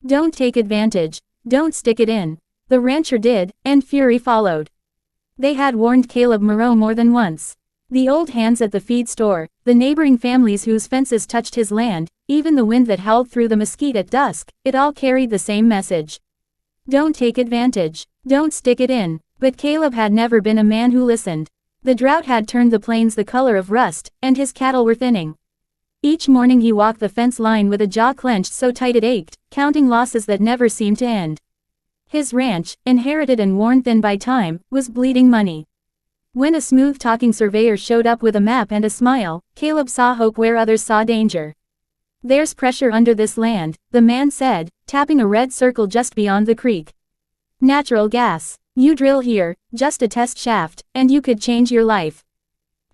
Don't take advantage. Don't stick it in. The rancher did, and fury followed. They had warned Caleb Moreau more than once. The old hands at the feed store, the neighboring families whose fences touched his land, even the wind that howled through the mesquite at dusk, it all carried the same message. Don't take advantage. Don't stick it in. But Caleb had never been a man who listened. The drought had turned the plains the color of rust, and his cattle were thinning. Each morning he walked the fence line with a jaw clenched so tight it ached, counting losses that never seemed to end. His ranch, inherited and worn thin by time, was bleeding money. When a smooth-talking surveyor showed up with a map and a smile, Caleb saw hope where others saw danger. There's pressure under this land, the man said, tapping a red circle just beyond the creek. Natural gas. You drill here, just a test shaft, and you could change your life.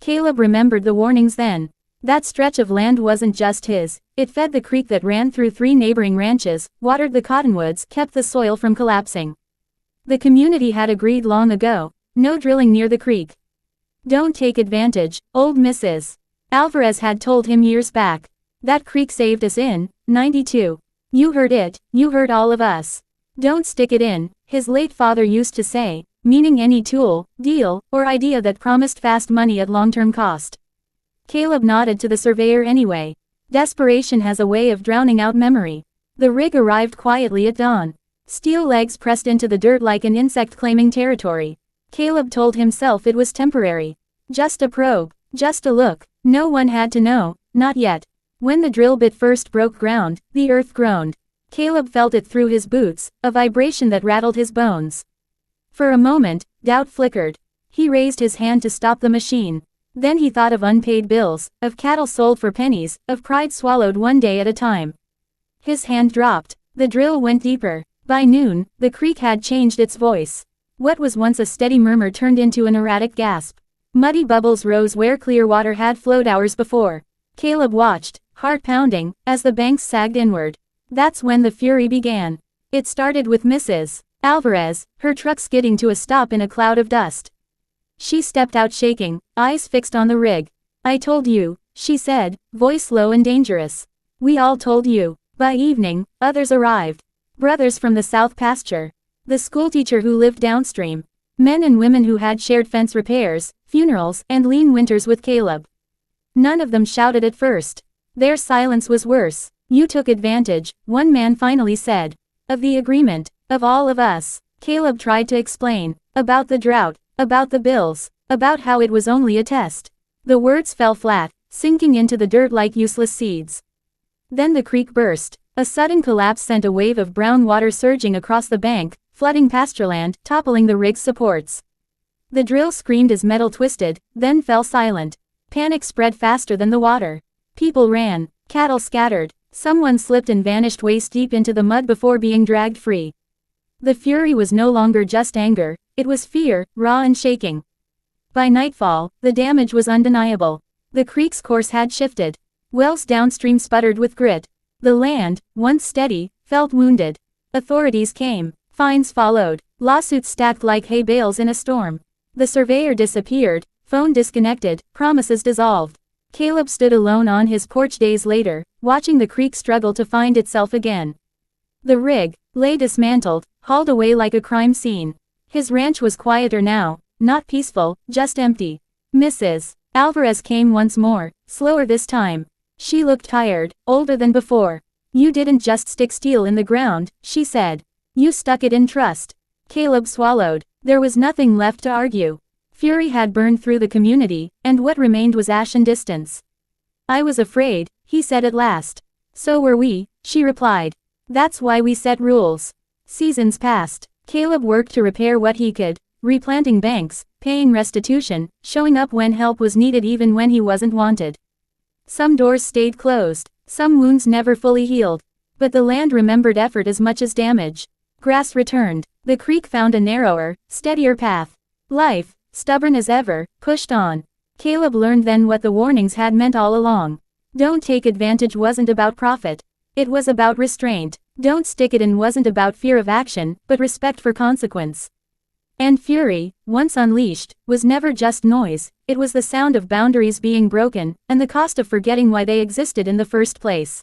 Caleb remembered the warnings then. That stretch of land wasn't just his, it fed the creek that ran through 3 neighboring ranches, watered the cottonwoods, kept the soil from collapsing. The community had agreed long ago, no drilling near the creek. Don't take advantage, old Mrs. Alvarez had told him years back. That creek saved us in '92. You heard it, you heard all of us. Don't stick it in, his late father used to say, meaning any tool, deal, or idea that promised fast money at long-term cost. Caleb nodded to the surveyor anyway. Desperation has a way of drowning out memory. The rig arrived quietly at dawn. Steel legs pressed into the dirt like an insect claiming territory. Caleb told himself it was temporary. Just a probe, just a look, no one had to know, not yet. When the drill bit first broke ground, the earth groaned. Caleb felt it through his boots, a vibration that rattled his bones. For a moment, doubt flickered. He raised his hand to stop the machine. Then he thought of unpaid bills, of cattle sold for pennies, of pride swallowed one day at a time. His hand dropped. The drill went deeper. By noon, the creek had changed its voice. What was once a steady murmur turned into an erratic gasp. Muddy bubbles rose where clear water had flowed hours before. Caleb watched, heart pounding, as the banks sagged inward. That's when the fury began. It started with Mrs. Alvarez, her truck skidding to a stop in a cloud of dust. She stepped out shaking, eyes fixed on the rig. I told you, she said, voice low and dangerous. We all told you. By evening, others arrived. Brothers from the south pasture. The schoolteacher who lived downstream. Men and women who had shared fence repairs, funerals, and lean winters with Caleb. None of them shouted at first. Their silence was worse. You took advantage, one man finally said. Of the agreement, of all of us. Caleb tried to explain. About the drought, about the bills, about how it was only a test. The words fell flat, sinking into the dirt like useless seeds. Then the creek burst. A sudden collapse sent a wave of brown water surging across the bank, flooding pastureland, toppling the rig's supports. The drill screamed as metal twisted, then fell silent. Panic spread faster than the water. People ran, cattle scattered, someone slipped and vanished waist deep into the mud before being dragged free. The fury was no longer just anger, it was fear, raw and shaking. By nightfall, the damage was undeniable. The creek's course had shifted. Wells downstream sputtered with grit. The land, once steady, felt wounded. Authorities came. Fines followed. Lawsuits stacked like hay bales in a storm. The surveyor disappeared, phone disconnected, promises dissolved. Caleb stood alone on his porch days later, watching the creek struggle to find itself again. The rig lay dismantled, hauled away like a crime scene. His ranch was quieter now, not peaceful, just empty. Mrs. Alvarez came once more, slower this time. She looked tired, older than before. You didn't just stick steel in the ground, she said. You stuck it in trust. Caleb swallowed. There was nothing left to argue. Fury had burned through the community, and what remained was ash and distance. I was afraid, he said at last. So were we, she replied. That's why we set rules. Seasons passed. Caleb worked to repair what he could, replanting banks, paying restitution, showing up when help was needed even when he wasn't wanted. Some doors stayed closed, some wounds never fully healed. But the land remembered effort as much as damage. Grass returned. The creek found a narrower, steadier path. Life, stubborn as ever, pushed on. Caleb learned then what the warnings had meant all along. Don't take advantage wasn't about profit. It was about restraint. Don't stick it in wasn't about fear of action, but respect for consequence. And fury, once unleashed, was never just noise, it was the sound of boundaries being broken, and the cost of forgetting why they existed in the first place.